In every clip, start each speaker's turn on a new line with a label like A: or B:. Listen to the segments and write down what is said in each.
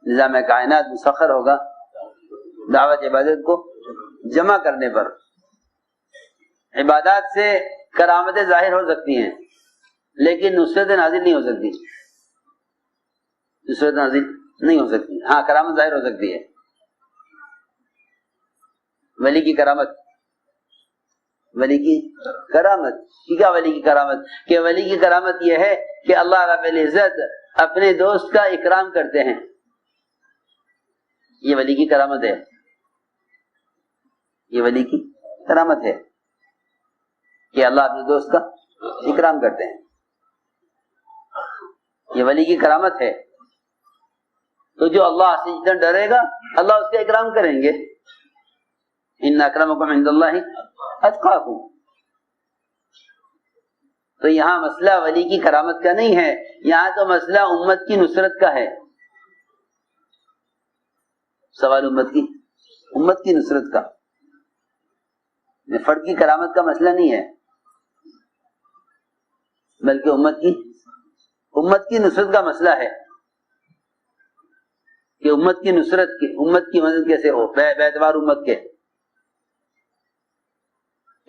A: نظام کائنات مسخر ہوگا دعوت عبادت کو جمع کرنے پر. عبادات سے کرامتیں ظاہر ہو سکتی ہیں لیکن نصرت نازل نہیں ہو سکتی. نصرت نازل نہیں ہو سکتی. ہاں کرامت ظاہر ہو سکتی ہے. ولی کی کرامت، ولی کی کرامت کیا؟ ولی کی کرامت کہ ولی کی کرامت یہ ہے کہ اللہ رب العزت اپنے دوست کا اکرام کرتے ہیں. یہ ولی کی کرامت ہے. یہ ولی کی کرامت ہے کہ اللہ اپنے دوست کا اکرام کرتے ہیں. یہ ولی کی کرامت ہے. تو جو اللہ سے جتنا ڈرے گا اللہ اس کا اکرام کریں گے. ان اکرمکم عند اللہ اتقاکم. تو یہاں مسئلہ ولی کی کرامت کا نہیں ہے، یہاں تو مسئلہ امت کی نصرت کا ہے. سوال امت کی نصرت کا، فرد کی کرامت کا مسئلہ نہیں ہے، بلکہ امت کی نصرت کا مسئلہ ہے کہ امت کی نصرت کی، امت کی مدد کیسے ہو باعتبار امت کے.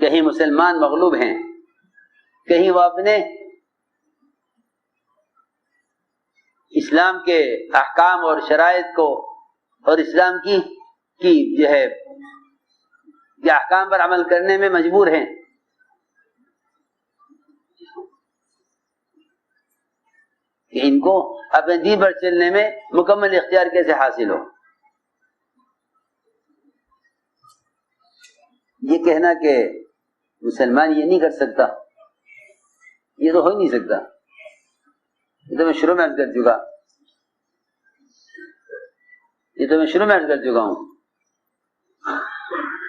A: کہیں مسلمان مغلوب ہیں، کہیں وہ اپنے اسلام کے احکام اور شرائط کو اور اسلام کی جو ہے یہ احکام پر عمل کرنے میں مجبور ہیں. کہ ان کو اپنے دین پر چلنے میں مکمل اختیار کیسے حاصل ہو. یہ کہنا کہ مسلمان یہ نہیں کر سکتا، یہ تو ہو ہی نہیں سکتا. یہ تو میں شروع میں عرض کر چکا ہوں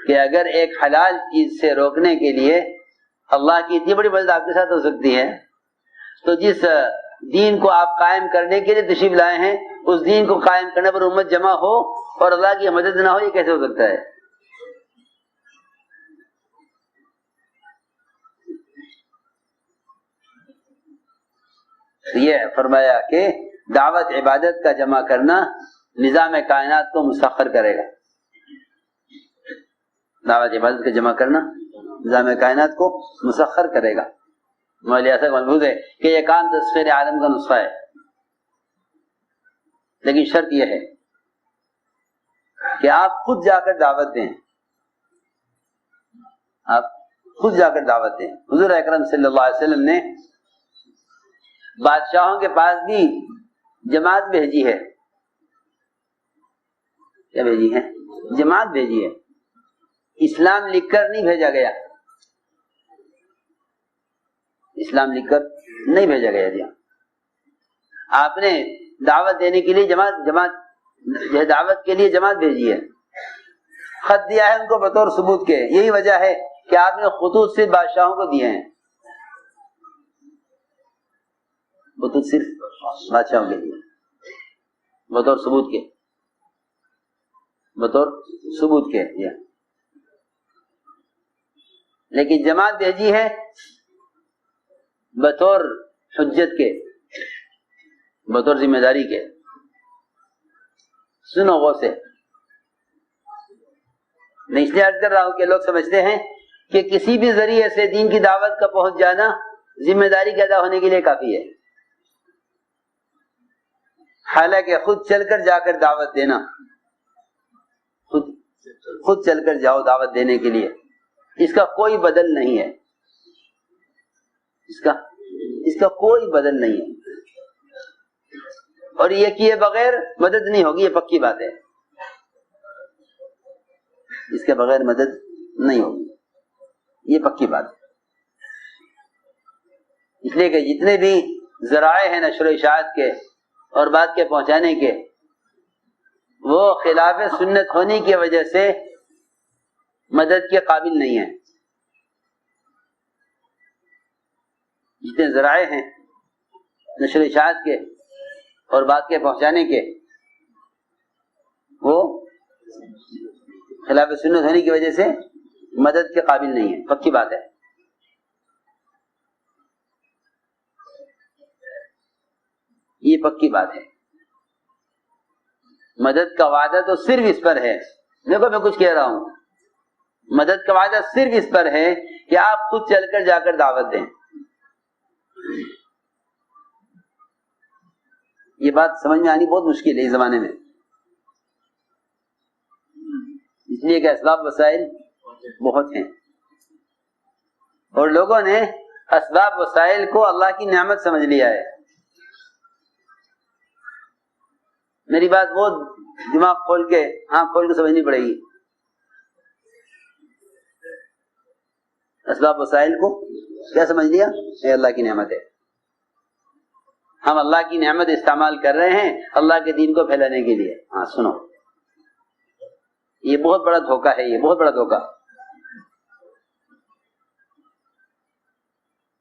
A: کہ اگر ایک حلال چیز سے روکنے کے لیے اللہ کی اتنی بڑی مدد آپ کے ساتھ ہو سکتی ہے، تو جس دین کو آپ قائم کرنے کے لیے تشریف لائے ہیں اس دین کو قائم کرنے پر امت جمع ہو اور اللہ کی مدد نہ ہو، یہ کیسے ہو سکتا ہے؟ یہ فرمایا کہ دعوت عبادت کا جمع کرنا نظام کائنات کو مسخر کرے گا. دعوت عبادت کا جمع کرنا نظام کائنات کو مسخر کرے گا. مولانا ایسا ملحوظ ہے کہ یہ کام تصویر عالم کا نسخہ ہے، لیکن شرط یہ ہے کہ آپ خود جا کر دعوت دیں. آپ خود جا کر دعوت دیں. حضور اکرم صلی اللہ علیہ وسلم نے بادشاہوں کے پاس بھی جماعت بھیجی ہے. کیا بھیجی ہے؟ جماعت بھیجی ہے. اسلام لکھ کر نہیں بھیجا گیا. اسلام لکھ کر نہیں بھیجا گیا. جی آپ نے دعوت دینے کے لیے جماعت دعوت کے لیے جماعت بھیجی ہے. خط دیا ہے ان کو بطور ثبوت کے. یہی وجہ ہے کہ آپ نے خطوط صرف بادشاہوں کو دیے ہیں. خطوط صرف بادشاہوں کے لیے بطور ثبوت کے. لیکن جماعت بھیجی ہے بطور حجت کے، بطور ذمہ داری کے. سنو غور سے. میں اس لیے عرض کر رہا ہوں کہ لوگ سمجھتے ہیں کہ کسی بھی ذریعے سے دین کی دعوت کا پہنچ جانا ذمہ داری کے ادا ہونے کے لیے کافی ہے. حالانکہ خود چل کر جا کر دعوت دینا، خود چل کر جاؤ دعوت دینے کے لیے، اس کا کوئی بدل نہیں ہے. اس کا کوئی بدل نہیں ہے. اور یہ کیے بغیر مدد نہیں ہوگی، یہ پکی بات ہے. اس کے بغیر مدد نہیں ہوگی، یہ پکی بات ہے. اس لیے کہ جتنے بھی ذرائع ہیں نشر و اشاعت کے اور بات کے پہنچانے کے، وہ خلاف سنت ہونے کی وجہ سے مدد کے قابل نہیں ہیں. جتنے ذرائع ہیں نشر و اشاعت کے اور بات کے پہنچانے کے، وہ خلاف سنت ہونے کی وجہ سے مدد کے قابل نہیں ہے. پکی بات ہے. یہ پکی بات ہے. مدد کا وعدہ تو صرف اس پر ہے، دیکھو میں کچھ کہہ رہا ہوں، مدد کا وعدہ صرف اس پر ہے کہ آپ خود چل کر جا کر دعوت دیں۔ یہ بات سمجھ میں آنی بہت مشکل ہے اس زمانے میں، اس لیے کہ اسباب وسائل بہت ہیں اور لوگوں نے اسباب وسائل کو اللہ کی نعمت سمجھ لیا ہے۔ میری بات بہت دماغ کھول کے آنکھ کھول کے سمجھنی پڑے گی۔ اسباب وسائل کو کیا سمجھ لیا؟ یہ اللہ کی نعمت ہے، ہم اللہ کی نعمت استعمال کر رہے ہیں اللہ کے دین کو پھیلانے کے لیے۔ ہاں سنو، یہ بہت بڑا دھوکہ ہے، یہ بہت بڑا دھوکہ،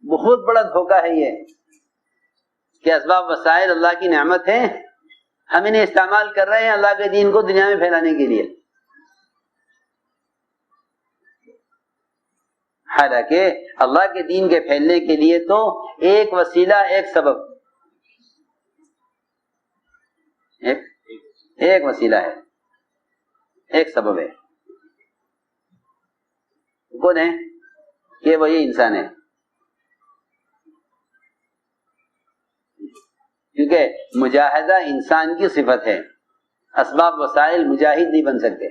A: بہت بڑا دھوکہ ہے یہ کہ اسباب وسائل اللہ کی نعمت ہے، ہم انہیں استعمال کر رہے ہیں اللہ کے دین کو دنیا میں پھیلانے کے لیے، حالانکہ اللہ کے دین کے پھیلنے کے لیے تو ایک وسیلہ، ایک سبب، ایک وسیلہ ہے، ایک سبب ہے، کون ہے؟ کہ وہی انسان ہے، کیونکہ مجاہدہ انسان کی صفت ہے، اسباب وسائل مجاہد نہیں بن سکتے۔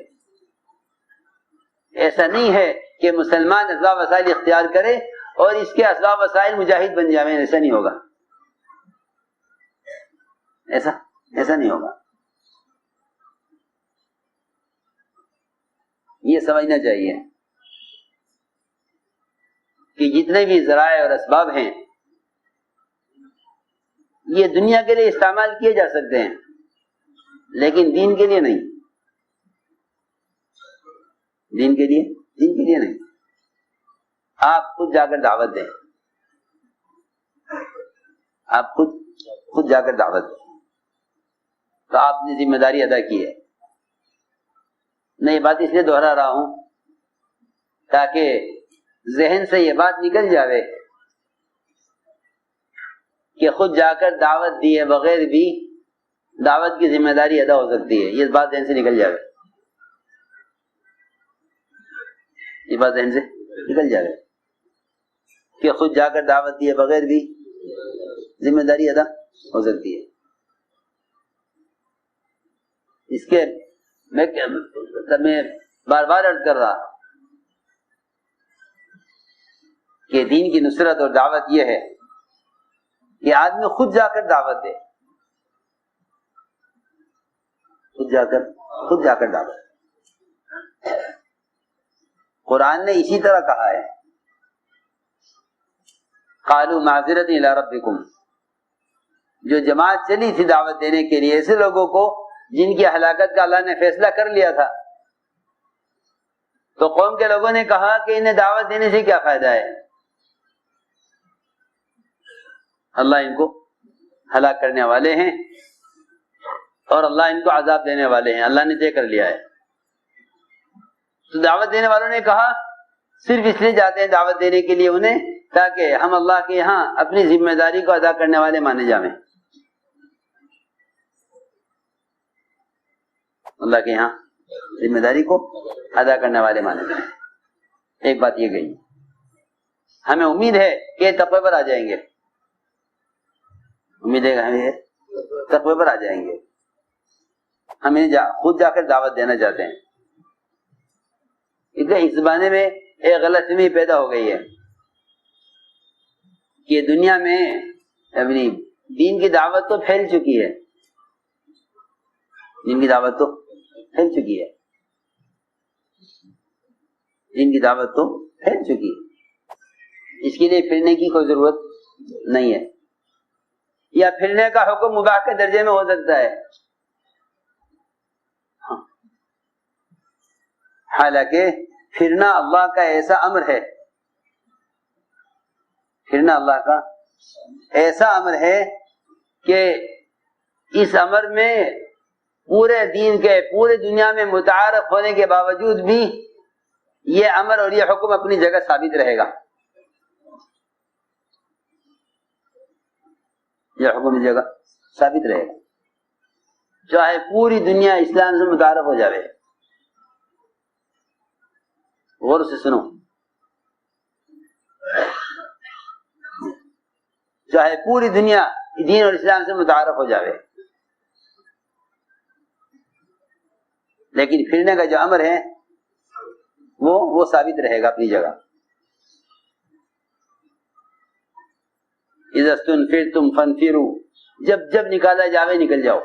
A: ایسا نہیں ہے کہ مسلمان اسباب وسائل اختیار کرے اور اس کے اسباب وسائل مجاہد بن جائیں، ایسا نہیں ہوگا، ایسا نہیں ہوگا، یہ سمجھنا چاہیے کہ جتنے بھی ذرائع اور اسباب ہیں یہ دنیا کے لیے استعمال کیے جا سکتے ہیں لیکن دین کے لیے نہیں، دین کے لیے نہیں۔ آپ خود جا کر دعوت دیں، آپ خود جا کر دعوت دیں، تو آپ نے ذمہ داری ادا کی ہے۔ میں یہ بات اس لیے دوہرا رہا ہوں تاکہ ذہن سے یہ بات نکل جاوے کہ خود جا کر دعوت دیے بغیر بھی دعوت کی ذمہ داری ادا ہو سکتی ہے، یہ بات ذہن سے نکل جاوے، یہ بات ذہن سے نکل جاوے کہ خود جا کر دعوت دیے بغیر بھی ذمہ داری ادا ہو سکتی ہے۔ اس کے میں بار بار عرض کر رہا کہ دین کی نصرت اور دعوت یہ ہے کہ آدمی خود جا کر دعوت دے، خود جا کر دعوت۔ قرآن نے اسی طرح کہا ہے، قالوا معذرۃ الی ربکم، جو جماعت چلی تھی دعوت دینے کے لیے ایسے لوگوں کو جن کی ہلاکت کا اللہ نے فیصلہ کر لیا تھا، تو قوم کے لوگوں نے کہا کہ انہیں دعوت دینے سے کیا فائدہ ہے، اللہ ان کو ہلاک کرنے والے ہیں اور اللہ ان کو عذاب دینے والے ہیں، اللہ نے طے کر لیا ہے۔ تو دعوت دینے والوں نے کہا صرف اس لیے جاتے ہیں دعوت دینے کے لیے انہیں تاکہ ہم اللہ کے یہاں اپنی ذمہ داری کو ادا کرنے والے مانے جائیں، اللہ کے یہاں ذمہ داری کو ادا کرنے والے مانے جائیں۔ ایک بات یہ گئی، ہمیں امید ہے کہ یہ تقوی پر آ جائیں گے، امید ہے کہ ہمیں تقوی پر آ جائیں گے، ہم انہیں خود جا کر دعوت دینا چاہتے ہیں، کیونکہ اس زمانے میں ایک غلط فہمی پیدا ہو گئی ہے کہ دنیا میں اپنی دین کی دعوت تو پھیل چکی ہے، دین کی دعوت تو پھیل چکی ہے، دین کی دعوت تو پھیل چکی ہے، اس کے لیے پھرنے کی کوئی ضرورت نہیں ہے، یا پھرنے کا حکم مباح کے درجے میں ہو سکتا ہے، حالانکہ پھرنا اللہ کا ایسا امر ہے، پھرنا اللہ کا ایسا امر ہے کہ اس امر میں پورے دین کے پورے دنیا میں متعارف ہونے کے باوجود بھی یہ امر اور یہ حکم اپنی جگہ ثابت رہے گا، یہ حکم جگہ ثابت رہے گا۔ چاہے پوری دنیا اسلام سے متعارف ہو جاوے. غور سے سنو، چاہے پوری دنیا دین اور اسلام سے متعارف ہو جاوے، لیکن پھرنے کا جو امر ہے وہ ثابت رہے گا اپنی جگہ. اذا استنفرتم فانفروا، جب نکالا جاوے نکل جاؤ.